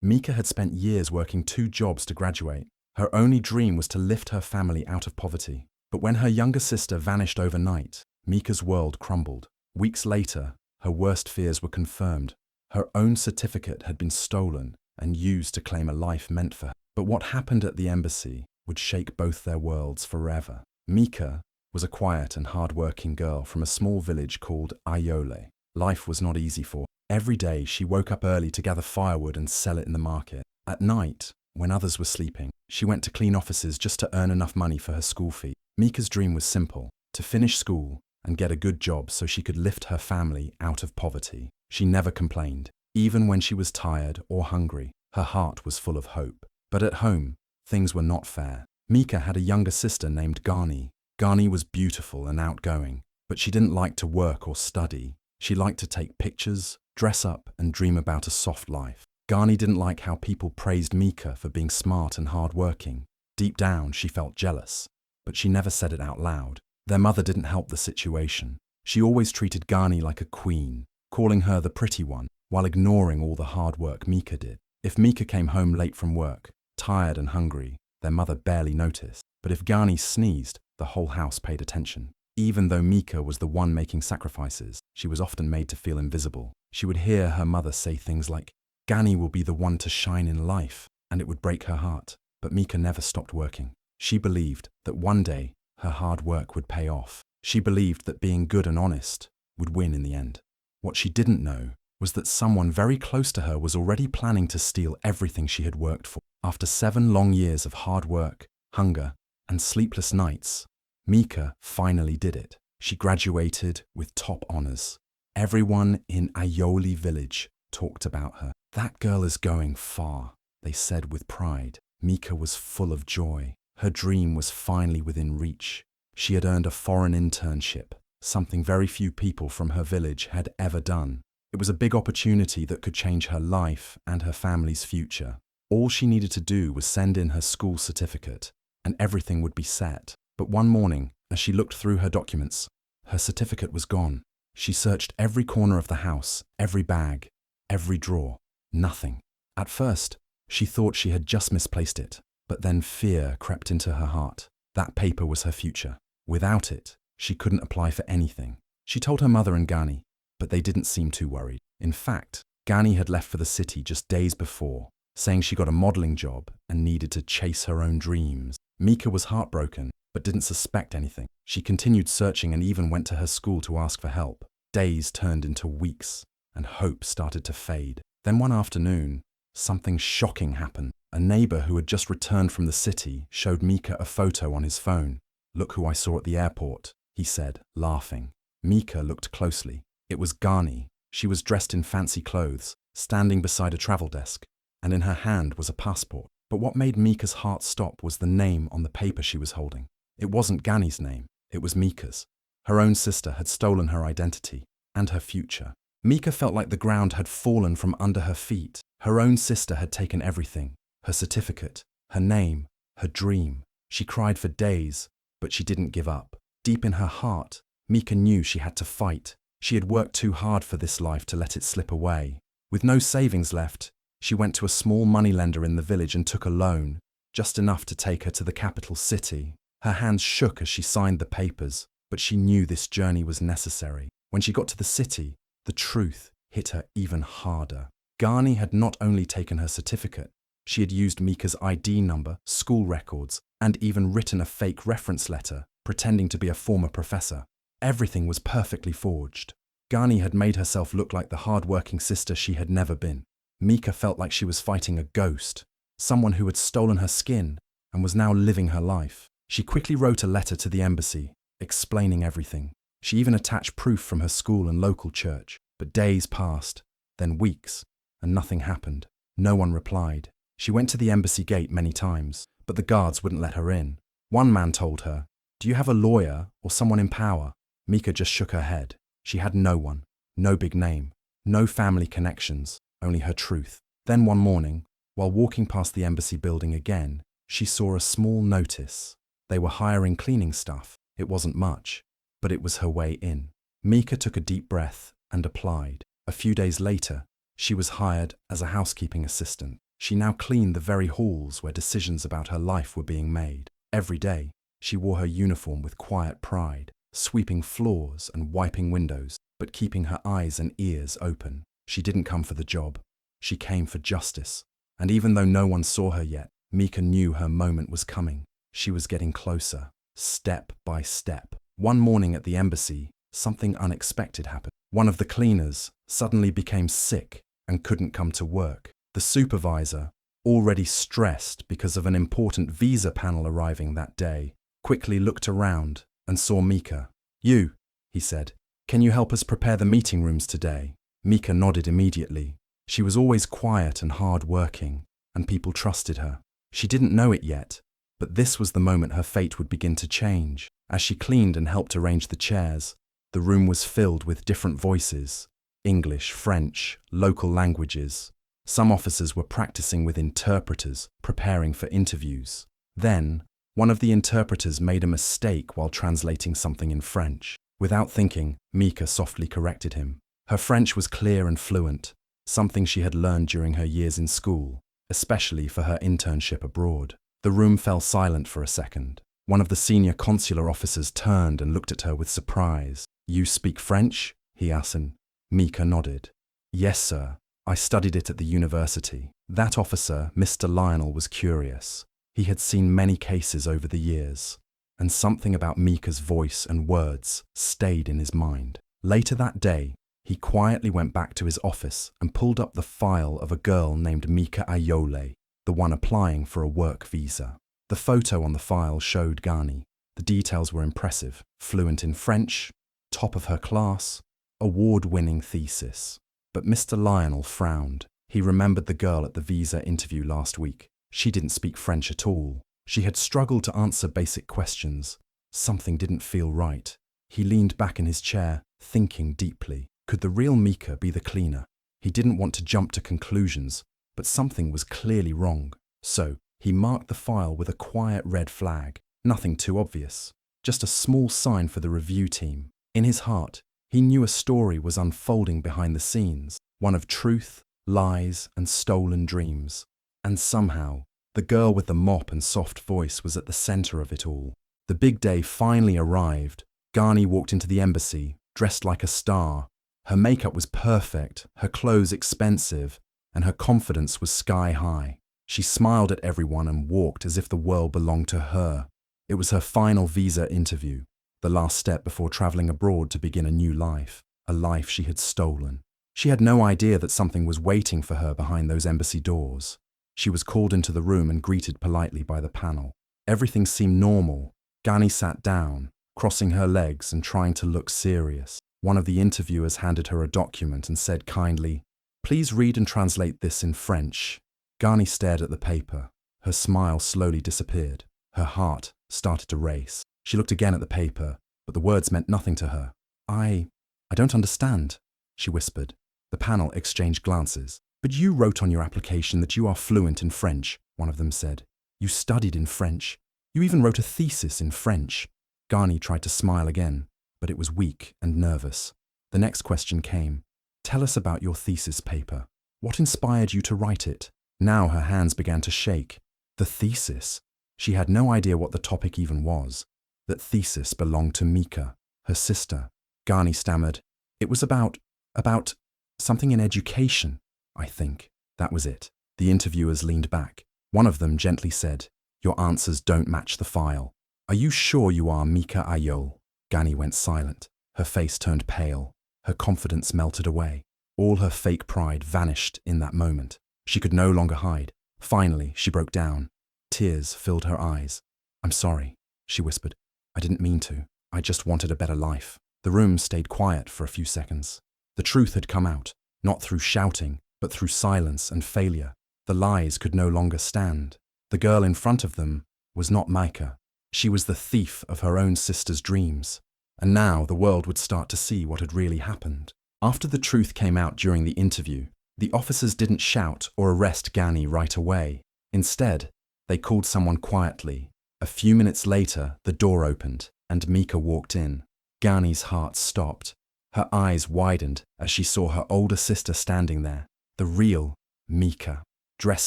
Mika had spent years working 2 jobs to graduate. Her only dream was to lift her family out of poverty. But when her younger sister vanished overnight, Mika's world crumbled. Weeks later, her worst fears were confirmed. Her own certificate had been stolen and used to claim a life meant for her. But what happened at the embassy would shake both their worlds forever. Mika was a quiet and hard-working girl from a small village called Ayole. Life was not easy for her. Every day she woke up early to gather firewood and sell it in the market. At night, when others were sleeping, she went to clean offices just to earn enough money for her school fee. Mika's dream was simple: to finish school and get a good job so she could lift her family out of poverty. She never complained. Even when she was tired or hungry, her heart was full of hope. But at home, things were not fair. Mika had a younger sister named Gani. Gani was beautiful and outgoing, but she didn't like to work or study. She liked to take pictures, dress up, and dream about a soft life. Gani didn't like how people praised Mika for being smart and hardworking. Deep down, she felt jealous, but she never said it out loud. Their mother didn't help the situation. She always treated Gani like a queen, calling her the pretty one, while ignoring all the hard work Mika did. If Mika came home late from work, tired and hungry, their mother barely noticed. But if Gani sneezed, the whole house paid attention. Even though Mika was the one making sacrifices, she was often made to feel invisible. She would hear her mother say things like, "Gani will be the one to shine in life," and it would break her heart. But Mika never stopped working. She believed that one day her hard work would pay off. She believed that being good and honest would win in the end. What she didn't know was that someone very close to her was already planning to steal everything she had worked for. After 7 long years of hard work, hunger, and sleepless nights, Mika finally did it. She graduated with top honors. Everyone in Ayole village talked about her. "That girl is going far," they said with pride. Mika was full of joy. Her dream was finally within reach. She had earned a foreign internship, something very few people from her village had ever done. It was a big opportunity that could change her life and her family's future. All she needed to do was send in her school certificate, and everything would be set. But one morning, as she looked through her documents, her certificate was gone. She searched every corner of the house, every bag, every drawer. Nothing. At first, she thought she had just misplaced it, but then fear crept into her heart. That paper was her future. Without it, she couldn't apply for anything. She told her mother and Gani, but they didn't seem too worried. In fact, Gani had left for the city just days before, saying she got a modeling job and needed to chase her own dreams. Mika was heartbroken, but didn't suspect anything. She continued searching and even went to her school to ask for help. Days turned into weeks, and hope started to fade. Then one afternoon, something shocking happened. A neighbor who had just returned from the city showed Mika a photo on his phone. "Look who I saw at the airport," he said, laughing. Mika looked closely. It was Gani. She was dressed in fancy clothes, standing beside a travel desk, and in her hand was a passport. But what made Mika's heart stop was the name on the paper she was holding. It wasn't Gani's name, it was Mika's. Her own sister had stolen her identity and her future. Mika felt like the ground had fallen from under her feet. Her own sister had taken everything: her certificate, her name, her dream. She cried for days, but she didn't give up. Deep in her heart, Mika knew she had to fight. She had worked too hard for this life to let it slip away. With no savings left, she went to a small moneylender in the village and took a loan, just enough to take her to the capital city. Her hands shook as she signed the papers, but she knew this journey was necessary. When she got to the city, the truth hit her even harder. Gani had not only taken her certificate, she had used Mika's ID number, school records, and even written a fake reference letter, pretending to be a former professor. Everything was perfectly forged. Gani had made herself look like the hard-working sister she had never been. Mika felt like she was fighting a ghost, someone who had stolen her skin and was now living her life. She quickly wrote a letter to the embassy, explaining everything. She even attached proof from her school and local church. But days passed, then weeks, and nothing happened. No one replied. She went to the embassy gate many times, but the guards wouldn't let her in. One man told her, "Do you have a lawyer or someone in power?" Mika just shook her head. She had no one, no big name, no family connections, only her truth. Then one morning, while walking past the embassy building again, she saw a small notice. They were hiring cleaning staff. It wasn't much, but it was her way in. Mika took a deep breath and applied. A few days later, she was hired as a housekeeping assistant. She now cleaned the very halls where decisions about her life were being made. Every day, she wore her uniform with quiet pride, sweeping floors and wiping windows, but keeping her eyes and ears open. She didn't come for the job. She came for justice. And even though no one saw her yet, Mika knew her moment was coming. She was getting closer, step by step. One morning at the embassy, something unexpected happened. One of the cleaners suddenly became sick and couldn't come to work. The supervisor, already stressed because of an important visa panel arriving that day, quickly looked around and saw Mika. "You," he said, "can you help us prepare the meeting rooms today?" Mika nodded immediately. She was always quiet and hard-working, and people trusted her. She didn't know it yet, but this was the moment her fate would begin to change. As she cleaned and helped arrange the chairs, the room was filled with different voices: English, French, local languages. Some officers were practicing with interpreters, preparing for interviews. Then, one of the interpreters made a mistake while translating something in French. Without thinking, Mika softly corrected him. Her French was clear and fluent, something she had learned during her years in school, especially for her internship abroad. The room fell silent for a second. One of the senior consular officers turned and looked at her with surprise. "You speak French?" he asked. Mika nodded. "Yes, sir. I studied it at the university." That officer, Mr. Lionel, was curious. He had seen many cases over the years, and something about Mika's voice and words stayed in his mind. Later that day, he quietly went back to his office and pulled up the file of a girl named Mika Ayole, the one applying for a work visa. The photo on the file showed Ghani. The details were impressive: fluent in French, top of her class, award-winning thesis. But Mr. Lionel frowned. He remembered the girl at the visa interview last week. She didn't speak French at all. She had struggled to answer basic questions. Something didn't feel right. He leaned back in his chair, thinking deeply. Could the real Mika be the cleaner? He didn't want to jump to conclusions, but something was clearly wrong. So, he marked the file with a quiet red flag. Nothing too obvious. Just a small sign for the review team. In his heart, he knew a story was unfolding behind the scenes, one of truth, lies, and stolen dreams. And somehow, the girl with the mop and soft voice was at the center of it all. The big day finally arrived. Ghani walked into the embassy, dressed like a star. Her makeup was perfect, her clothes expensive, and her confidence was sky high. She smiled at everyone and walked as if the world belonged to her. It was her final visa interview, the last step before traveling abroad to begin a new life, a life she had stolen. She had no idea that something was waiting for her behind those embassy doors. She was called into the room and greeted politely by the panel. Everything seemed normal. Ghani sat down, crossing her legs and trying to look serious. One of the interviewers handed her a document and said kindly, "Please read and translate this in French." Ghani stared at the paper. Her smile slowly disappeared. Her heart started to race. She looked again at the paper, but the words meant nothing to her. I don't understand," she whispered. The panel exchanged glances. "But you wrote on your application that you are fluent in French," one of them said. "You studied in French. You even wrote a thesis in French." Ghani tried to smile again, but it was weak and nervous. The next question came. "Tell us about your thesis paper. What inspired you to write it?" Now her hands began to shake. The thesis. She had no idea what the topic even was. That thesis belonged to Mika, her sister. Ghani stammered, "It was about something in education, I think." That was it. The interviewers leaned back. One of them gently said, "Your answers don't match the file. Are you sure you are Mika Ayole?" Ghani went silent. Her face turned pale. Her confidence melted away. All her fake pride vanished in that moment. She could no longer hide. Finally, she broke down. Tears filled her eyes. "I'm sorry," she whispered. "I didn't mean to. I just wanted a better life." The room stayed quiet for a few seconds. The truth had come out, not through shouting, but through silence and failure. The lies could no longer stand. The girl in front of them was not Mika. She was the thief of her own sister's dreams. And now the world would start to see what had really happened. After the truth came out during the interview, the officers didn't shout or arrest Ghani right away. Instead, they called someone quietly. A few minutes later, the door opened, and Mika walked in. Ghani's heart stopped. Her eyes widened as she saw her older sister standing there, the real Mika. dressed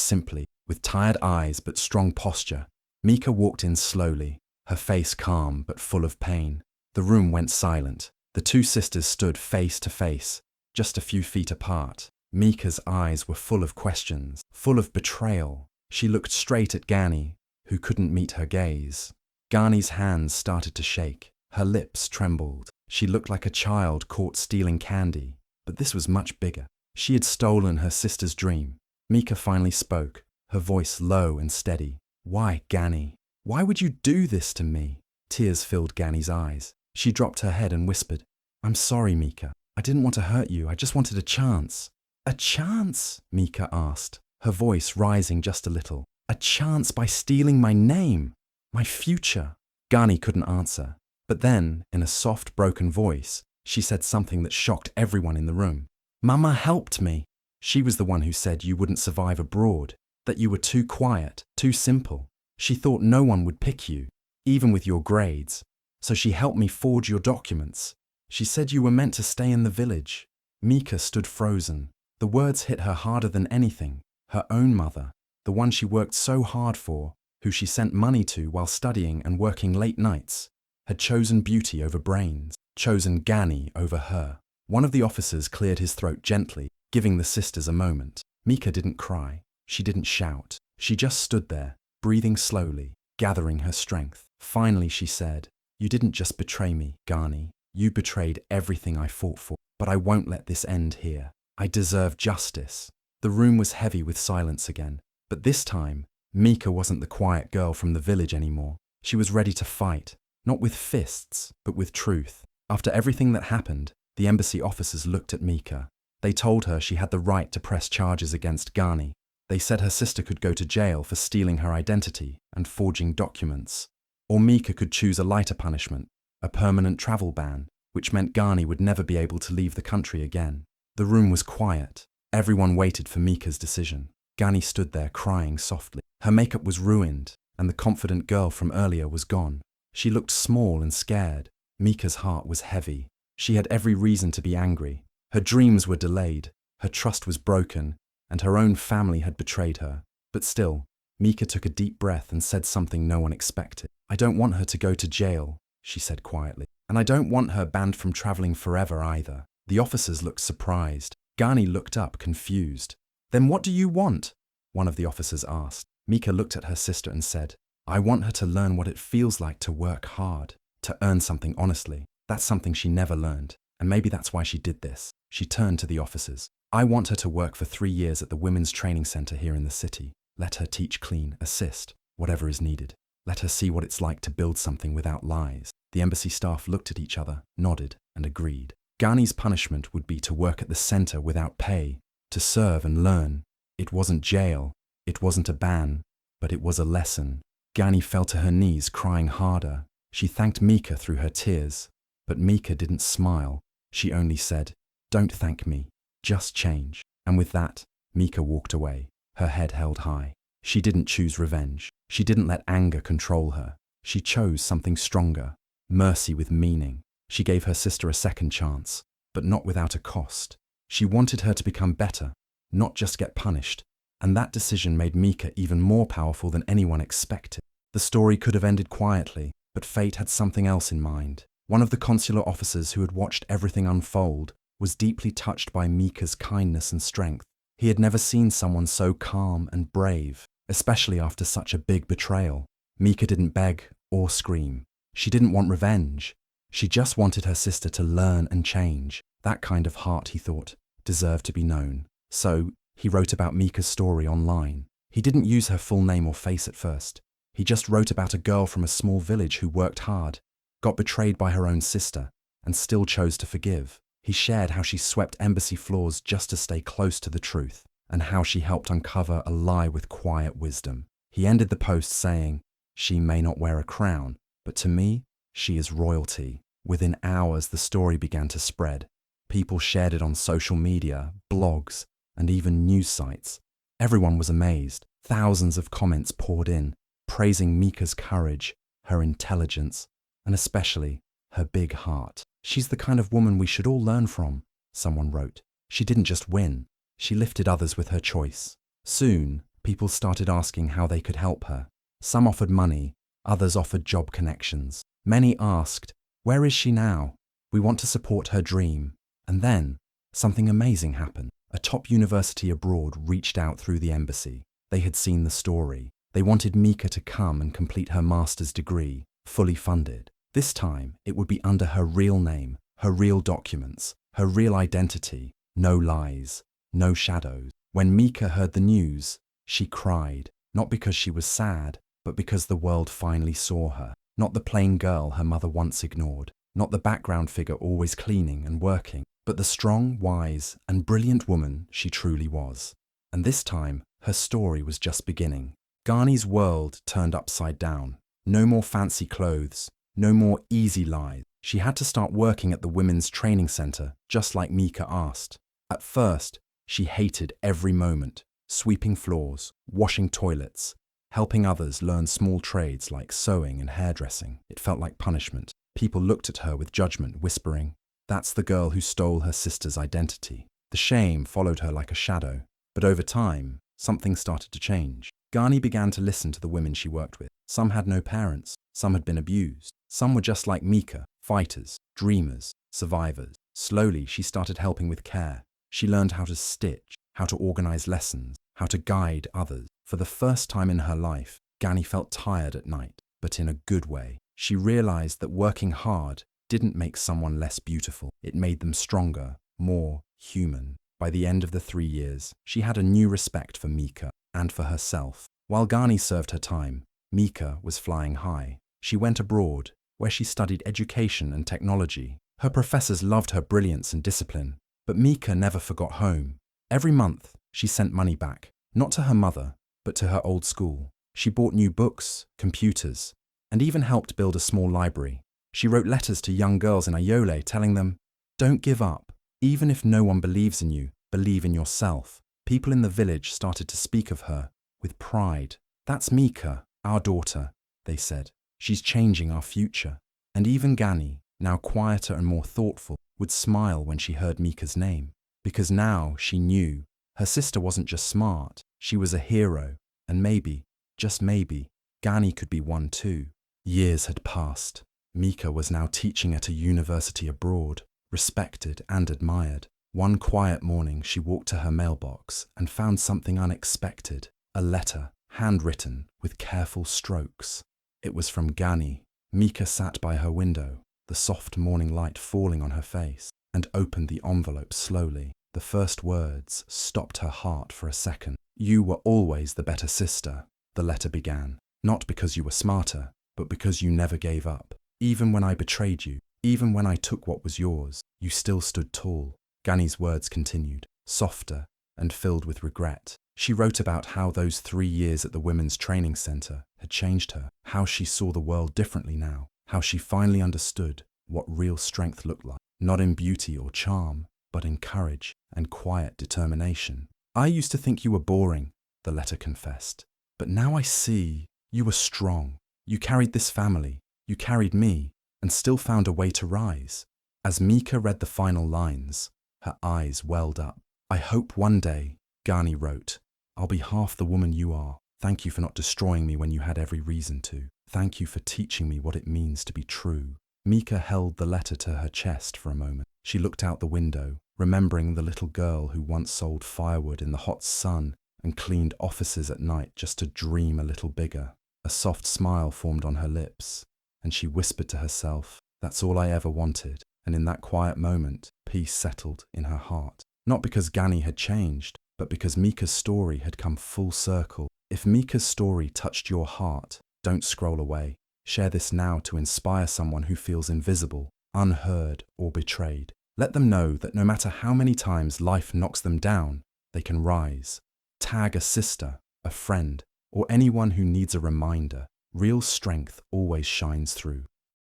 simply, with tired eyes but strong posture. Mika walked in slowly, her face calm but full of pain. The room went silent. The two sisters stood face to face, just a few feet apart. Mika's eyes were full of questions, full of betrayal. She looked straight at Gani, who couldn't meet her gaze. Gani's hands started to shake. Her lips trembled. She looked like a child caught stealing candy. But this was much bigger. She had stolen her sister's dream. Mika finally spoke, her voice low and steady. "Why, Gani? Why would you do this to me?" Tears filled Gani's eyes. She dropped her head and whispered, "I'm sorry, Mika. I didn't want to hurt you. I just wanted a chance." "A chance?" Mika asked, her voice rising just a little. "A chance by stealing my name, my future?" Gani couldn't answer. But then, in a soft, broken voice, she said something that shocked everyone in the room. "Mama helped me. She was the one who said you wouldn't survive abroad, that you were too quiet, too simple. She thought no one would pick you, even with your grades. So she helped me forge your documents. She said you were meant to stay in the village." Mika stood frozen. The words hit her harder than anything. Her own mother, the one she worked so hard for, who she sent money to while studying and working late nights, had chosen beauty over brains, chosen Gani over her. One of the officers cleared his throat gently, giving the sisters a moment. Mika didn't cry. She didn't shout. She just stood there, breathing slowly, gathering her strength. Finally she said, "You didn't just betray me, Gani. You betrayed everything I fought for. But I won't let this end here. I deserve justice." The room was heavy with silence again. But this time, Mika wasn't the quiet girl from the village anymore. She was ready to fight, not with fists, but with truth. After everything that happened, the embassy officers looked at Mika. They told her she had the right to press charges against Gani. They said her sister could go to jail for stealing her identity and forging documents. Or Mika could choose a lighter punishment, a permanent travel ban, which meant Gani would never be able to leave the country again. The room was quiet. Everyone waited for Mika's decision. Gani stood there crying softly. Her makeup was ruined, and the confident girl from earlier was gone. She looked small and scared. Mika's heart was heavy. She had every reason to be angry. Her dreams were delayed, her trust was broken, and her own family had betrayed her. But still, Mika took a deep breath and said something no one expected. "I don't want her to go to jail," she said quietly. "And I don't want her banned from traveling forever either." The officers looked surprised. Gani looked up, confused. "Then what do you want?" one of the officers asked. Mika looked at her sister and said, "I want her to learn what it feels like to work hard, to earn something honestly. That's something she never learned, and maybe that's why she did this." She turned to the officers. "I want her to work for 3 years at the women's training center here in the city. Let her teach, clean, assist, whatever is needed. Let her see what it's like to build something without lies." The embassy staff looked at each other, nodded, and agreed. Gani's punishment would be to work at the center without pay, to serve and learn. It wasn't jail, it wasn't a ban, but it was a lesson. Gani fell to her knees, crying harder. She thanked Mika through her tears, but Mika didn't smile. She only said, "Don't thank me, just change." And with that, Mika walked away, her head held high. She didn't choose revenge. She didn't let anger control her. She chose something stronger, mercy with meaning. She gave her sister a second chance, but not without a cost. She wanted her to become better, not just get punished. And that decision made Mika even more powerful than anyone expected. The story could have ended quietly, but fate had something else in mind. One of the consular officers who had watched everything unfold was deeply touched by Mika's kindness and strength. He had never seen someone so calm and brave, especially after such a big betrayal. Mika didn't beg or scream. She didn't want revenge. She just wanted her sister to learn and change. That kind of heart, he thought, deserved to be known. So, he wrote about Mika's story online. He didn't use her full name or face at first. He just wrote about a girl from a small village who worked hard, got betrayed by her own sister, and still chose to forgive. He shared how she swept embassy floors just to stay close to the truth, and how she helped uncover a lie with quiet wisdom. He ended the post saying, "She may not wear a crown, but to me, she is royalty." Within hours, the story began to spread. People shared it on social media, blogs, and even news sites. Everyone was amazed. Thousands of comments poured in, praising Mika's courage, her intelligence, and especially her big heart. "She's the kind of woman we should all learn from," someone wrote. "She didn't just win, she lifted others with her choice." Soon, people started asking how they could help her. Some offered money, others offered job connections. Many asked, "Where is she now? We want to support her dream." And then, something amazing happened. A top university abroad reached out through the embassy. They had seen the story. They wanted Mika to come and complete her master's degree, fully funded. This time, it would be under her real name, her real documents, her real identity, no lies, no shadows. When Mika heard the news, she cried, not because she was sad, but because the world finally saw her. Not the plain girl her mother once ignored, not the background figure always cleaning and working, but the strong, wise, and brilliant woman she truly was. And this time, her story was just beginning. Gani's world turned upside down. No more fancy clothes, no more easy lives. She had to start working at the women's training center, just like Mika asked. At first, she hated every moment, sweeping floors, washing toilets, helping others learn small trades like sewing and hairdressing. It felt like punishment. People looked at her with judgment, whispering, "That's the girl who stole her sister's identity." The shame followed her like a shadow. But over time, something started to change. Gani began to listen to the women she worked with. Some had no parents, some had been abused. Some were just like Mika, fighters, dreamers, survivors. Slowly, she started helping with care. She learned how to stitch, how to organize lessons, how to guide others. For the first time in her life, Gani felt tired at night, but in a good way. She realized that working hard didn't make someone less beautiful. It made them stronger, more human. By the end of the 3 years, she had a new respect for Mika and for herself. While Gani served her time, Mika was flying high. She went abroad, where she studied education and technology. Her professors loved her brilliance and discipline, but Mika never forgot home. Every month, she sent money back, not to her mother, but to her old school. She bought new books, computers, and even helped build a small library. She wrote letters to young girls in Ayole telling them, "Don't give up. Even if no one believes in you, believe in yourself." People in the village started to speak of her with pride. "That's Mika, our daughter," they said. "She's changing our future." And even Gani, now quieter and more thoughtful, would smile when she heard Mika's name. Because now she knew her sister wasn't just smart, she was a hero. And maybe, just maybe, Gani could be one too. Years had passed. Mika was now teaching at a university abroad, respected and admired. One quiet morning, she walked to her mailbox and found something unexpected. A letter, handwritten, with careful strokes. It was from Gani. Mika sat by her window, the soft morning light falling on her face, and opened the envelope slowly. The first words stopped her heart for a second. "You were always the better sister," the letter began. "Not because you were smarter, but because you never gave up. Even when I betrayed you, even when I took what was yours, you still stood tall." Gani's words continued, softer and filled with regret. She wrote about how those 3 years at the Women's Training Center had changed her, how she saw the world differently now, how she finally understood what real strength looked like, not in beauty or charm, but in courage and quiet determination. "I used to think you were boring," the letter confessed, "but now I see you were strong. You carried this family, you carried me, and still found a way to rise." As Mika read the final lines, her eyes welled up. "I hope one day," Gani wrote, "I'll be half the woman you are. Thank you for not destroying me when you had every reason to. Thank you for teaching me what it means to be true." Mika held the letter to her chest for a moment. She looked out the window, remembering the little girl who once sold firewood in the hot sun and cleaned offices at night just to dream a little bigger. A soft smile formed on her lips, and she whispered to herself, "That's all I ever wanted." And in that quiet moment, peace settled in her heart. Not because Gani had changed, but because Mika's story had come full circle. If Mika's story touched your heart, don't scroll away. Share this now to inspire someone who feels invisible, unheard, or betrayed. Let them know that no matter how many times life knocks them down, they can rise. Tag a sister, a friend, or anyone who needs a reminder. Real strength always shines through.